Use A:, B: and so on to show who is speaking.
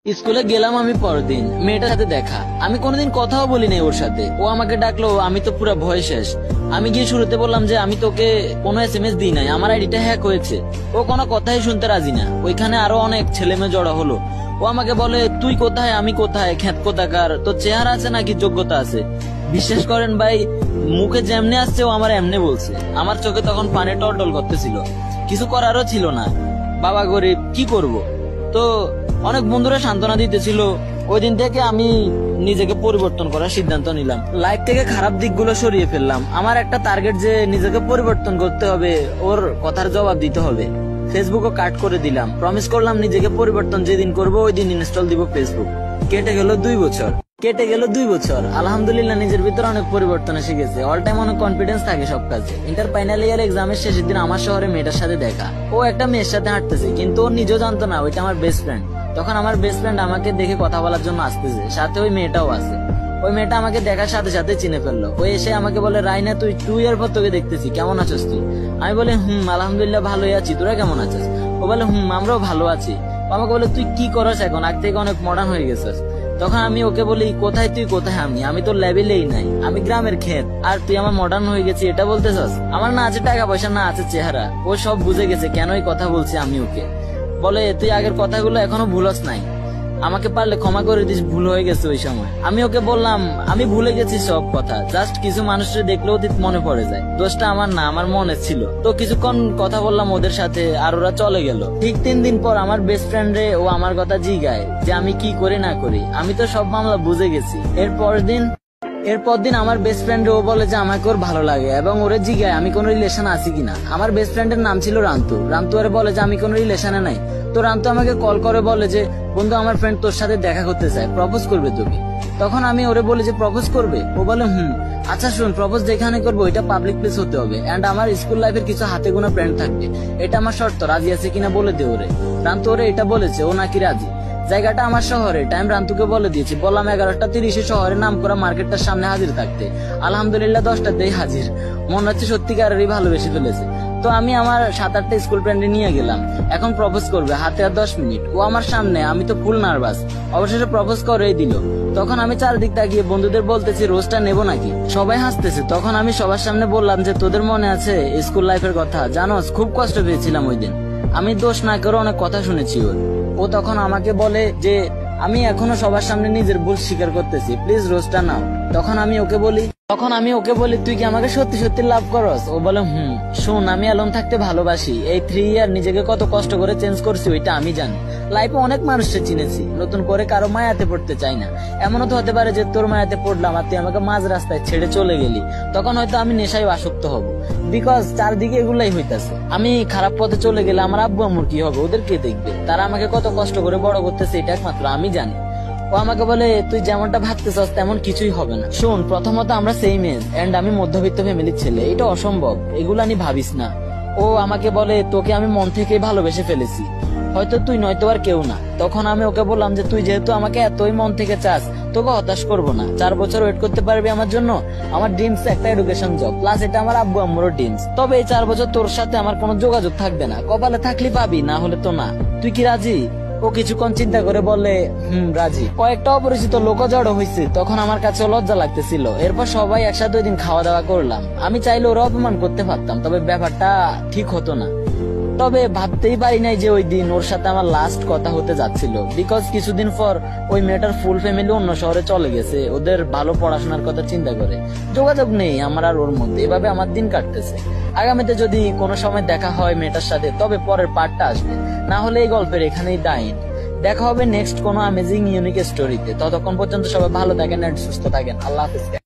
A: স্কুলে গেলাম আমি পরদিন, মেয়েটার সাথে দেখা। আমি কোনোদিন কথাও বলি নাই ওর সাথে। ও আমাকে ডাকলো, আমি তো পুরো ভয় শেষ। আমি গিয়ে শুরুতে বললাম যে আমি তোকে কোনো SMS দিই নাই, আমার আইডিটা হ্যাক হয়েছে। ও কোনো কথাই শুনতে রাজি না। ওইখানে আরো অনেক ছেলে মেয়ে জড়ো হলো। ও আমাকে বলে, তুই কোথায় আমি কোথায়, খ্যাত কোথাকার, তোর চেহারা আছে নাকি যোগ্যতা আছে? বিশ্বাস করেন ভাই, মুখে যেমনে আসছে ও আমার এমনি বলছে। আমার চোখে তখন পানি টলটল করতেছিল। কিছু করারও ছিল না, বাবা গরিব, কি করব। তো অনেক বন্ধুরা সান্ত্বনা দিতেছিল। ওই দিন থেকে আমি নিজেকে পরিবর্তন করার সিদ্ধান্ত নিলাম। লাইফ থেকে খারাপ দিকগুলো সরিয়ে ফেললাম। আমার একটা টার্গেট যে নিজেকে পরিবর্তন করতে হবে, ওর কথার জবাব দিতে হবে। ফেসবুকও কাট করে দিলাম। প্রমিস করলাম নিজেকে পরিবর্তন যেদিন করবো ওই দিন ইনস্টল দিব ফেসবুক। কেটে গেল 2 বছর। আলহামদুলিল্লাহ নিজের ভিতরে অনেক পরিবর্তন এসে গেছে। অল টাইম অনেক কনফিডেন্স থাকে সব কাজে। ইন্টার ফাইনাল ইয়ার এক্সামের শেষের দিন আমার শহরে মেয়েটার সাথে দেখা। ও একটা মেয়ের সাথে হাঁটতেছে, কিন্তু ও নিজেও জানতো না ওইটা আমার বেস্ট ফ্রেন্ড। তখন আমার বেস্ট ফ্রেন্ড আমাকে দেখে কথা বলার জন্য আসতেছে, সাথে ওই মেয়েটাও আছে। ওই মেয়েটা আমাকে দেখার সাথে সাথে চিনে ফেললো। ওই এসে আমাকে বলে, রাইনা তুই 2 ইয়ার পর তোকে দেখতেছি, কেমন আছিস তুই? আমি বলি, আলহামদুলিল্লাহ ভালোই আছি, তোরা কেমন আছিস? ও বলে, আমরাও ভালো আছি। আমাকে বলে, তুই কি করস এখন? আগ থেকে অনেক মডার্ন হয়ে গেছিস। তখন আমি ওকে বলি, কোথায় তুই কোথায় আমি তো লেভেলেই নাই, আমি গ্রামের ক্ষেত, আর তুই আমার মডার্ন হয়ে গেছি এটা বলতেছস? আমার না আছে টাকা পয়সা, না আছে চেহারা। ও সব বুঝে গেছে কেন এই কথা বলছি আমি ওকে। বলে, তুই আগের কথাগুলো এখনো ভুলস নাই, আমাকে পারলে ক্ষমা করে দিস, ভুল হয়ে গেছে ওই সময়। আমি ওকে বললাম, আমি ভুলে গেছি সব কথা, জাস্ট কিছু মানুষের দেখলে অতীত মনে পড়ে যায়, দোষটা আমার না, আমার মনে ছিল। তো কিছুক্ষণ কথা বললাম ওদের সাথে, আর ওরা চলে গেল। ঠিক 3 দিন পর আমার বেস্ট ফ্রেন্ড রে ও আমার কথা জিগায় যে আমি কি করি না করি। আমি তো সব মামলা বুঝে গেছি। এরপর দিন আমার বেস্ট ফ্রেন্ড ও বলে যে আমাকে ওর ভালো লাগে, এবং ওরে জিগায় আমি কোন রিলেশন আছি কিনা। আমার বেস্ট ফ্রেন্ডের নাম ছিল রান্তু ওরে বলে যে আমি কোন রিলেশনে নাই। তো রান্তু আমাকে কল করে বলে যে, বন্ধু আমার ফ্রেন্ড তোর সাথে দেখা করতে চায়, প্রপোজ করবে তোকে। তখন আমি ওরে বলি যে প্রপোজ করবে? ও বলে, আচ্ছা শুন, প্রপোজ যেখানে করবো ওইটা পাবলিক প্লেস হতে হবে, এন্ড আমার স্কুল লাইফের কিছু হাতে গোনা ফ্রেন্ড থাকবে, এটা আমার শর্ত, রাজি আছে কিনা বলে দে ওরে। রান্তু ওরে এটা বলেছে, ও নাকি রাজি। জায়গাটা আমার শহরে, টাইম রান্তুকে বলে দিয়েছি। বললাম 11:30 শহরে নাম করা মার্কেটটার সামনে হাজির থাকতে। আলহামদুলিল্লাহ 10টাতেই হাজির। মনে হচ্ছে সত্যিকারেরই ভালোবেসে ফেলেছে। তো আমি আমার 7-8টা স্কুল ফ্রেন্ডে নিয়ে গেলাম। এখন প্রপোজ করবে, হাতে আর 10 মিনিট। ও আমার সামনে, আমি তো ফুল নার্ভাস। অবশেষে প্রপোজ করেই দিল। তখন আমি চারদিক তাকিয়ে বন্ধুদের বলতেছি, রোজটা নেবো নাকি? সবাই হাসতেছে। তখন আমি সবার সামনে বললাম যে, তোদের মনে আছে স্কুল লাইফের কথা? জানোস খুব কষ্ট পেয়েছিলাম ওই দিন। আমি দোষ না করে অনেক কথা শুনেছি ওর। ও তখন আমাকে বলে যে, আমি এখনো সবার সামনে নিজের ভুল স্বীকার করতেছি, প্লিজ রোজটা নাও। তখন আমি ওকে বলি, তুই কি আমাকে সত্যি সত্যি লাভ করস? ও বলে, শোন, আমি অ্যালোন থাকতে ভালোবাসি। এই 3 ইয়ার নিজেকে কত কষ্ট করে চেঞ্জ করছি ওইটা আমি জানি। লাইফে অনেক মানুষকে চিনেছি, নতুন করে কারো মায়াতে পড়তে চাই না। এমনও তো হতে পারে যে তোর মায়াতে পড়লাম আর তুই আমাকে মাঝ রাস্তায় ছেড়ে চলে গেলি। তখন হয়তো আমি নেশায় আসক্ত হব, বিকজ চারদিকে এগুলাই হইতাছে। আমি খারাপ পথে চলে গেলে আমার আব্বু আম্মুর কি হবে? ওদের কে দেখবে? তারা আমাকে কত কষ্ট করে বড় করতেছে এটা একমাত্র আমি জানি। ও আমাকে বলে, তুই যেমনটা ভাবতেছস তেমন কিছুই হবে না। শোন, প্রথমত আমরা সেম এজ, এন্ড আমি মধ্যবিত্ত ফ্যামিলির ছেলে, এটা অসম্ভব, এগুলা নিয়ে ভাবিস না। ও আমাকে বলে, তোকে আমি মন থেকে ভালোবেসে ফেলেছি, হয়তো তুই নয়তো আর কেউ না। তখন আমি ওকে বললাম যে, তুই যেহেতু আমাকে এতই মন থেকে চাস, তোকে হতাশ করবো না। 4 বছর ওয়েট করতে পারবি আমার জন্য? আমার ড্রিমস একটা এডুকেশন জব, প্লাস এটা আমার আব্বু আম্মুরও ড্রিমস। তবে এই 4 বছর তোর সাথে আমার কোনো যোগাযোগ থাকবে না, কপালে থাকলে পাবি, না হলে তো না। তুই কি রাজি? ও কিছুক্ষণ চিন্তা করে বলে, রাজি। কয়েকটা অপরিচিত লোক জড়ো হয়েছে, তখন আমার কাছে লজ্জা লাগতেছিল। এরপর সবাই একসাথে ওই দিন খাওয়া দাওয়া করলাম। আমি চাইলে ওরা অপমান করতে পারতাম, তবে ব্যাপারটা ঠিক হতো না। তবে ভাবতেই পারি নাই যে ওই দিন ওর সাথে আমার লাস্ট কথা হতে যাচ্ছিল, বিকজ কিছুদিন পর ওই মেয়েটার ফুল ফ্যামিলি অন্য শহরে চলে গেছে, ওদের ভালো পড়াশোনার কথা চিন্তা করে। যোগাযোগ নেই আমার আর ওর মধ্যে, এভাবে আমার দিন কাটতেছে। আগামীতে যদি কোনো সময় দেখা হয় মেয়েটার সাথে, তবে পরের পার্টটা আসবে, না হলে এই গল্পের এখানেই ডাইন। দেখা হবে নেক্সট কোনো অ্যামেজিং ইউনিক স্টোরিতে। ততক্ষণ পর্যন্ত সবাই ভালো থাকেন আর সুস্থ থাকেন। আল্লাহ হাফেজ।